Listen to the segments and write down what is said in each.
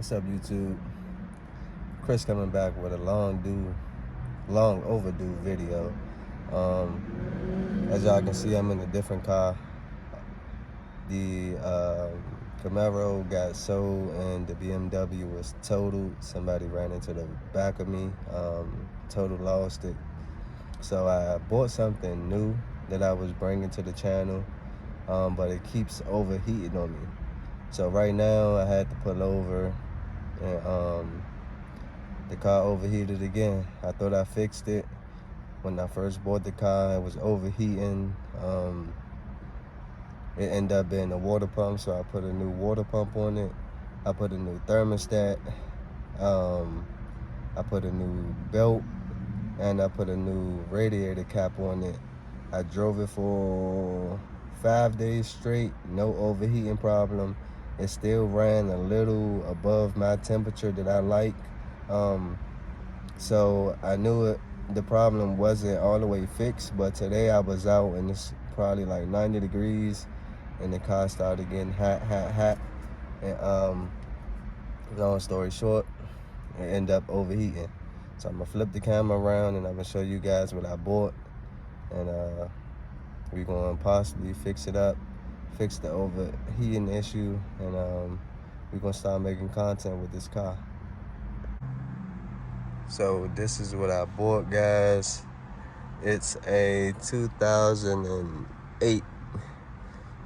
What's up, YouTube? Chris coming back with a long overdue video. As y'all can see, I'm in a different car. The Camaro got sold and the BMW was totaled. Somebody ran into the back of me, total lost it. So I bought something new that I was bringing to the channel, but it keeps overheating on me. So right now I had to pull over, and the car overheated again. I thought I fixed it. When I first bought the car, it was overheating. It ended up being a water pump, so I put a new water pump on it. I put a new thermostat. I put a new belt, and I put a new radiator cap on it. I drove it for 5 days straight, no overheating problem. It still ran a little above my temperature that I like. So I knew the problem wasn't all the way fixed, but today I was out and it's probably like 90 degrees and the car started getting hot. And long story short, it ended up overheating. So I'm gonna flip the camera around and I'm gonna show you guys what I bought, and we're gonna possibly fix it up, fix the overheating issue, and we're gonna start making content with this car. So this is what I bought, guys. It's a 2008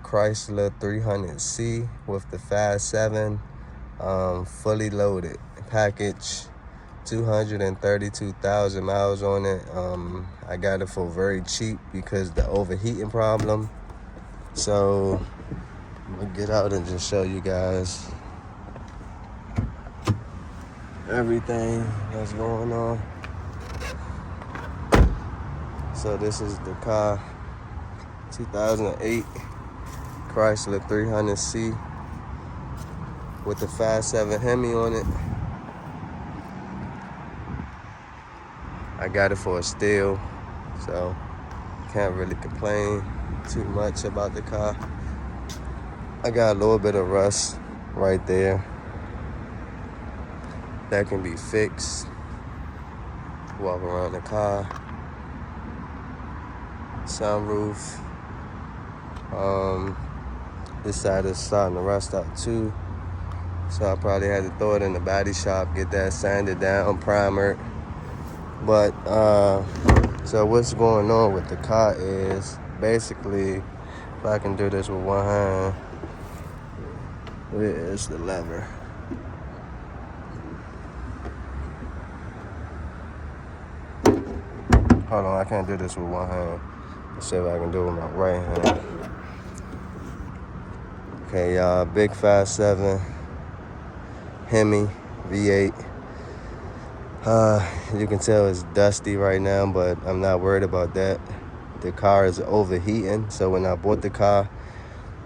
Chrysler 300C with the 5.7, fully loaded package, 232,000 miles on it. I got it for very cheap because the overheating problem. So I'm gonna get out and just show you guys everything that's going on. So this is the car, 2008 Chrysler 300C with the 5.7 Hemi on it. I got it for a steal, so can't really complain too much about the car. I got a little bit of rust right there that can be fixed. Walk around the car. Sunroof. This side is starting to rust out too, so I probably had to throw it in the body shop, get that sanded down, primered. But so what's going on with the car is basically, if I can do this with one hand, where is the lever? Hold on, I can't do this with one hand. Let's see if I can do it with my right hand. Okay, y'all, big 5.7 Hemi V8. You can tell it's dusty right now, but I'm not worried about that. The car is overheating, so when I bought the car,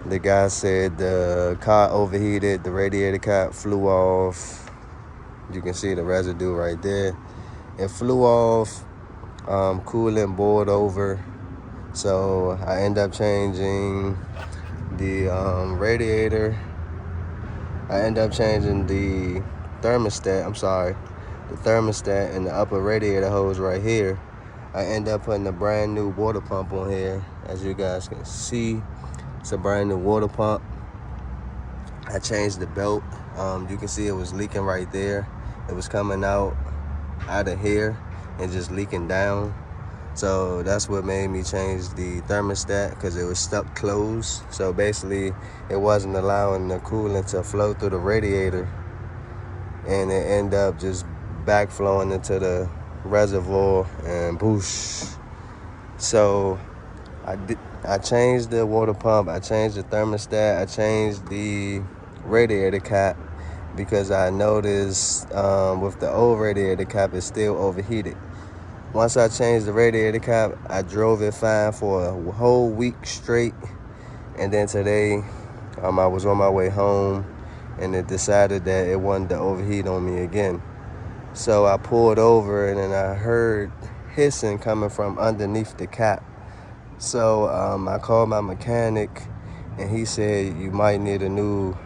the guy said the car overheated, the radiator cap flew off. You can see the residue right there. It flew off, coolant boiled over, so I end up changing the radiator. I end up changing the thermostat, the thermostat and the upper radiator hose right here. I end up putting a brand new water pump on here. As you guys can see, it's a brand new water pump. I changed the belt. You can see it was leaking right there. It was coming out of here and just leaking down. So that's what made me change the thermostat, because it was stuck closed. So basically it wasn't allowing the coolant to flow through the radiator, and it ended up just backflowing into the reservoir and boosh. So I changed the water pump, I changed the thermostat, I changed the radiator cap, because I noticed with the old radiator cap, it's still overheated. Once I changed the radiator cap, I drove it fine for a whole week straight. And then today, I was on my way home, and it decided that it wanted to overheat on me again. So I pulled over, and then I heard hissing coming from underneath the cap. So I called my mechanic, and he said you might need a new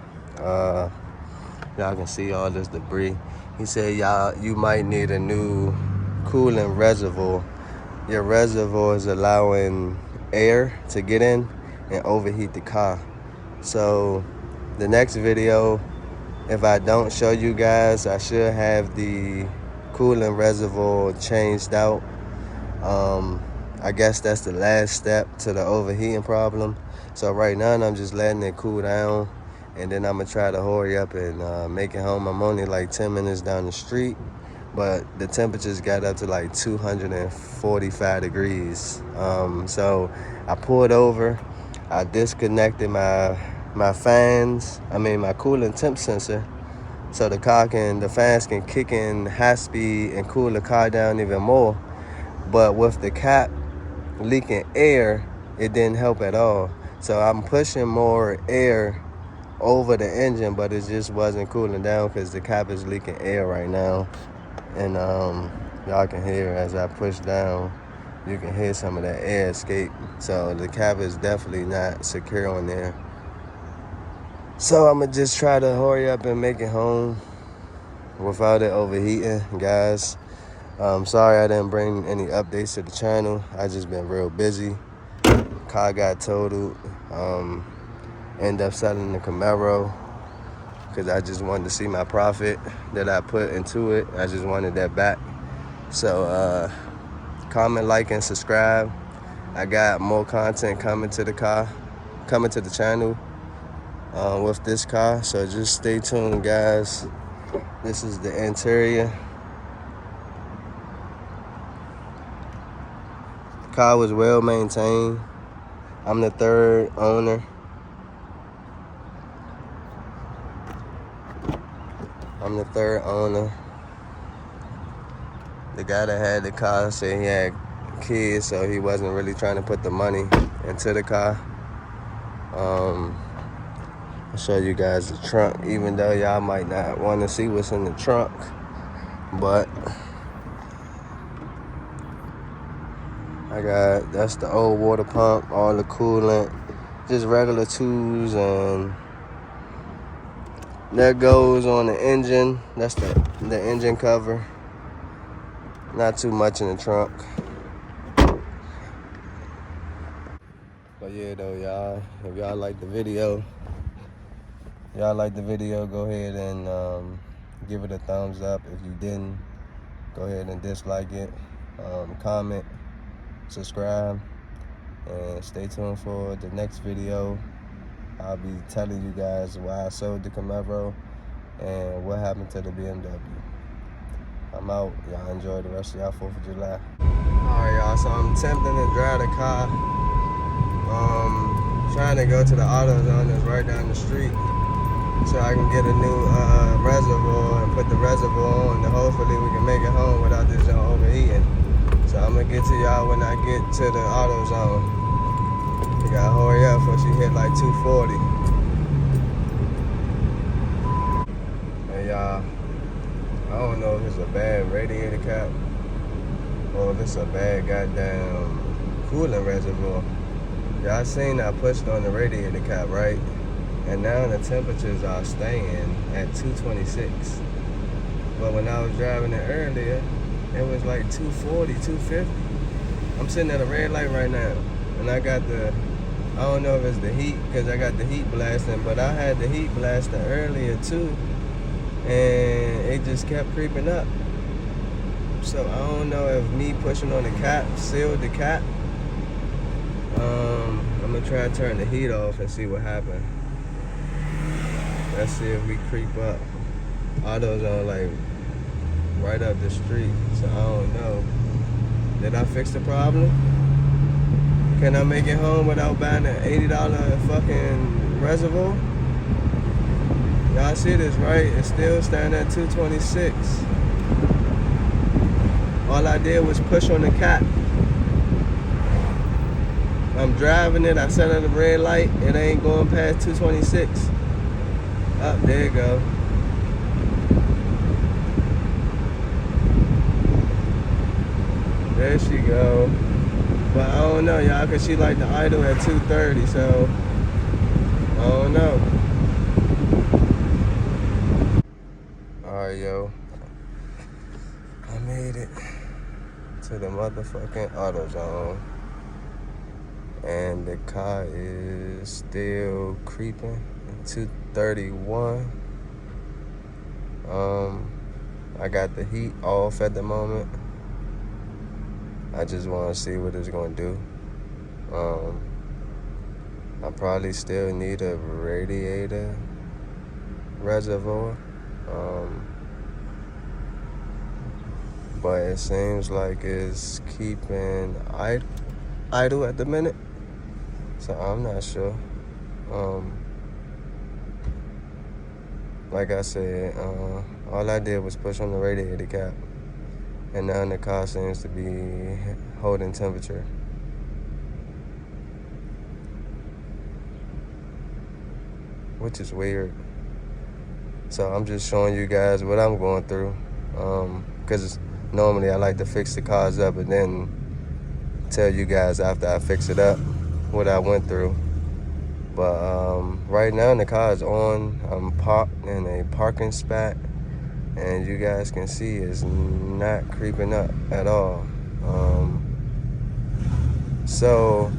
Y'all can see all this debris. He said, you might need a new coolant reservoir. Your reservoir is allowing air to get in and overheat the car. So the next video, if I don't show you guys, I should have the coolant reservoir changed out. I guess that's the last step to the overheating problem. So right now I'm just letting it cool down, and then I'm gonna try to hurry up and make it home. I'm only like 10 minutes down the street, but the temperatures got up to like 245 degrees. So I pulled over, I disconnected my fans, my coolant temp sensor, so the fans can kick in high speed and cool the car down even more. But with the cap leaking air, it didn't help at all. So I'm pushing more air over the engine, but it just wasn't cooling down because the cap is leaking air right now. And y'all can hear as I push down, you can hear some of that air escape. So the cap is definitely not secure on there. So I'm gonna just try to hurry up and make it home without it overheating, guys. Sorry I didn't bring any updates to the channel. I just been real busy. Car got totaled. End up selling the Camaro because I just wanted to see my profit that I put into it. I just wanted that back. So comment, like, and subscribe. I got more content coming to the channel with this car. So just stay tuned, guys. This is the interior. Car was well maintained. I'm the third owner. The guy that had the car said he had kids, so he wasn't really trying to put the money into the car. I'll show you guys the trunk, even though y'all might not want to see what's in the trunk. But that's the old water pump, all the coolant, just regular tools, and that goes on the engine. That's the engine cover. Not too much in the trunk. But yeah though, y'all, if y'all like the video, go ahead and give it a thumbs up. If you didn't, go ahead and dislike it. Comment, subscribe, and stay tuned for the next video. I'll be telling you guys why I sold the Camaro and what happened to the BMW. I'm out. Y'all enjoy the rest of y'all 4th of July. Alright, y'all, so I'm attempting to drive the car. Trying to go to the AutoZone that's right down the street so I can get a new reservoir and put the reservoir on, and hopefully we can make it home without this joint overheating. So I'm gonna get to y'all when I get to the AutoZone. You gotta hurry up before she hit like 240. Hey y'all, I don't know if it's a bad radiator cap or if it's a bad goddamn coolant reservoir. Y'all seen I pushed on the radiator cap, right? And now the temperatures are staying at 226. But when I was driving it earlier, it was like 240, 250. I'm sitting at a red light right now, and I got I don't know if it's the heat, because I got the heat blasting, but I had the heat blasting earlier too, and it just kept creeping up. So I don't know if me pushing on the cap sealed the cap. I'm gonna try to turn the heat off and see what happened. Let's see if we creep up. AutoZone like right up the street, so I don't know. Did I fix the problem? Can I make it home without buying an $80 fucking reservoir? Y'all see this, right? It's still standing at 226. All I did was push on the cap. I'm driving it, I set at a red light, it ain't going past 226. Up, there you go. There she go. But I don't know, y'all, cause she like to idle at 230, so I don't know. Alright, yo. I made it to the motherfucking AutoZone. And the car is still creeping. 231. I got the heat off at the moment. I just want to see what it's going to do. I probably still need a radiator reservoir. But it seems like it's keeping idle at the minute. So I'm not sure. Like I said, all I did was push on the radiator cap. And now the car seems to be holding temperature. Which is weird. So I'm just showing you guys what I'm going through. Because normally I like to fix the cars up and then tell you guys after I fix it up what I went through. But right now the car is on. I'm parked in a parking spot. And you guys can see it's not creeping up at all. So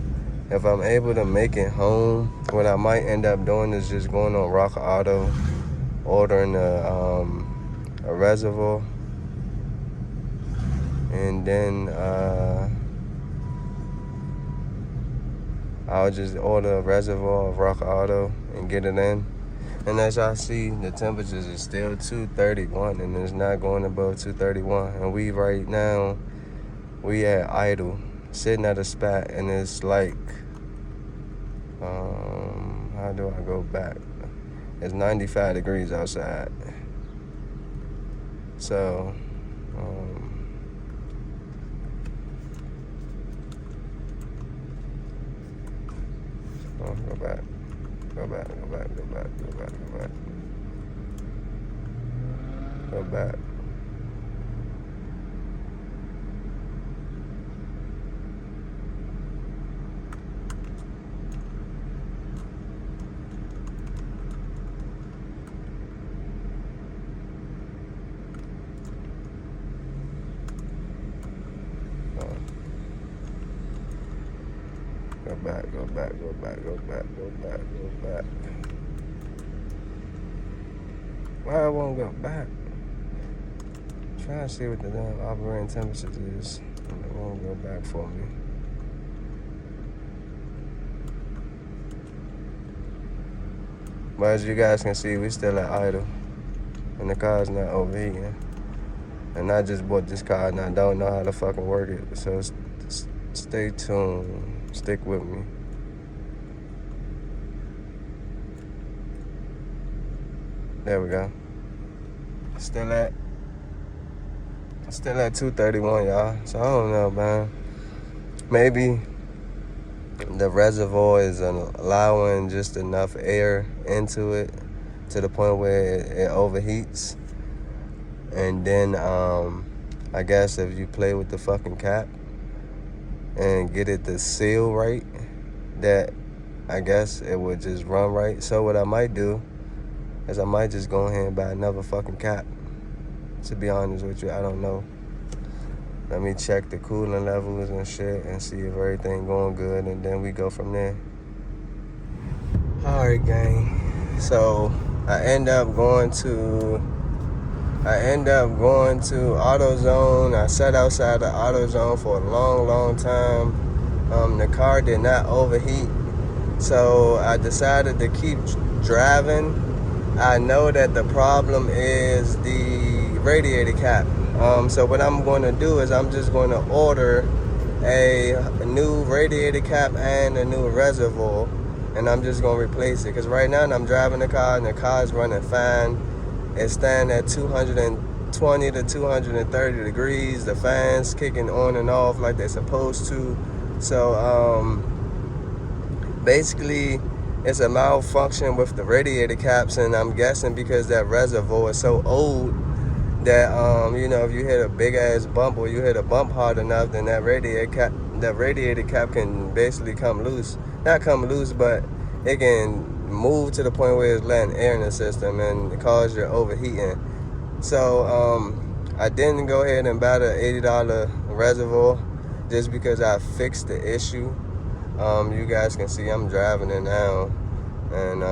if I'm able to make it home, what I might end up doing is just going on Rock Auto, ordering a reservoir, and then I'll just order a reservoir of Rock Auto and get it in. And as y'all see, the temperatures is still 231 and it's not going above 231. And we right now, we at idle, sitting at a spot, and it's like, how do I go back? It's 95 degrees outside. So, go back. Go back. Go back. Why I won't go back? I'm trying to see what the damn operating temperature is. And it won't go back for me. But as you guys can see, we still at idle. And the car's not overheating. And I just bought this car and I don't know how to fucking work it. So stay tuned. Stick with me. There we go. Still at 231, y'all. So I don't know, man. Maybe the reservoir is allowing just enough air into it to the point where it overheats. And then I guess if you play with the fucking cap and get it to seal right, that I guess it would just run right. So what I might do is I might just go ahead and buy another fucking cap. To be honest with you, I don't know. Let me check the cooling levels and shit and see if everything going good, and then we go from there. All right, gang. So I end up going to AutoZone. I sat outside the AutoZone for a long time. The car did not overheat, so I decided to keep driving. I know that the problem is the radiator cap. So what I'm going to do is I'm just going to order a new radiator cap and a new reservoir, and I'm just going to replace it. Because right now I'm driving the car and the car is running fine. It's standing at 220 to 230 degrees. The fans kicking on and off like they're supposed to. So basically, it's a malfunction with the radiator caps, and I'm guessing because that reservoir is so old that if you hit a big ass bump or you hit a bump hard enough, then that radiator cap can basically come loose. Not come loose, but it can move to the point where it's letting air in the system and cause your overheating. So I didn't go ahead and buy the $80 reservoir just because I fixed the issue. You guys can see I'm driving it now, and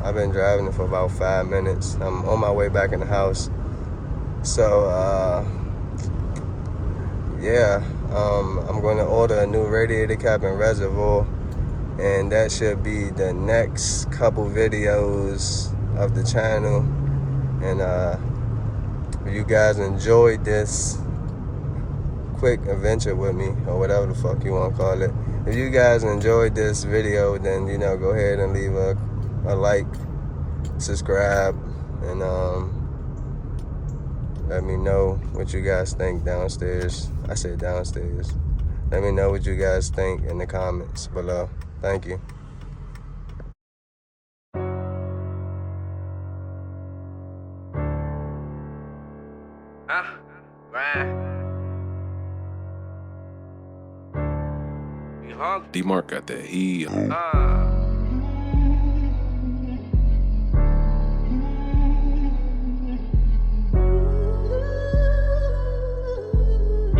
I've been driving it for about 5 minutes. I'm on my way back in the house. So yeah, I'm going to order a new radiator cap and reservoir, and that should be the next couple videos of the channel. And if you guys enjoyed this quick adventure with me, or whatever the fuck you want to call it, if you guys enjoyed this video, then go ahead and leave a like, subscribe, and let me know what you guys think downstairs. I said downstairs. Let me know what you guys think in the comments below. Thank you. D-Mark got that heat. Keep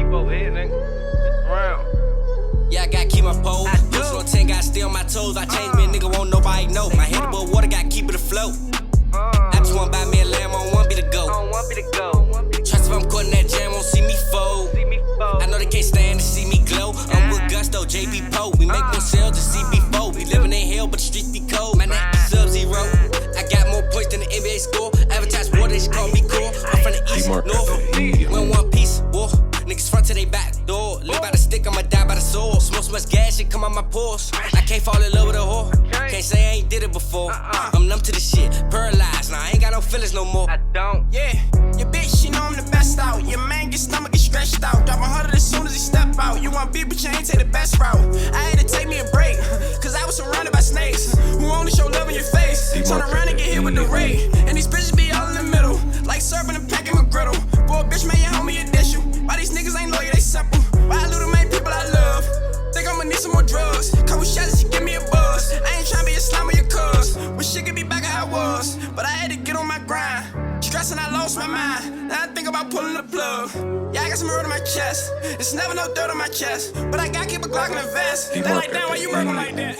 over here, nigga. It's round. Yeah, I gotta keep my pole. Push on 10, gotta stay on my toes. I changed me, a nigga won't nobody know. My head above water, gotta keep it afloat. I just wanna buy me a lamb, I don't want me to go. Trust if I'm caught in that jam, won't see me fold. I know they can't stand to see me glow. I'm with Gusto, JB Poe. We make more sales than CB4. We living in hell, but the streets be cold. My neck be Sub-Zero. I got more points than the NBA score. Advertise war, they just call me core. I'm from the east, north. We in one piece, war. Niggas front to they back door. Live by the stick, I'ma die by the sword. Smoke so much gas, shit come out my pores. I can't fall in love with a whore. Can't say I ain't did it before. I'm numb to the shit, paralyzed. Now I ain't got no feelings no more. I don't. Yeah, your bitch, she know I'm the best out. Your man get stomach get stretched out. Drop 100 as soon as he step out. You want beef, but you ain't take the best route. I had to take me a break, cause I was surrounded by snakes who only show love in your face. Turn around and get hit with the ray. And these bitches be all in the middle, like serving and packing a griddle. Boy, bitch, man, your homie a dish you. Why these niggas ain't loyal, they simple. Why I lose the main people I love? Think I'ma need some more drugs. Couple shots, she give me a buzz. I ain't tryna be a slime or your cuz. Wish shit could be back how it was, but I had to get on my grind. Stressing, I lost my mind. Now I think about pulling the plug. Yeah, I got some hurt on my chest. It's never no dirt on my chest, but I gotta keep a Glock in the vest. They like, damn, why you working like that?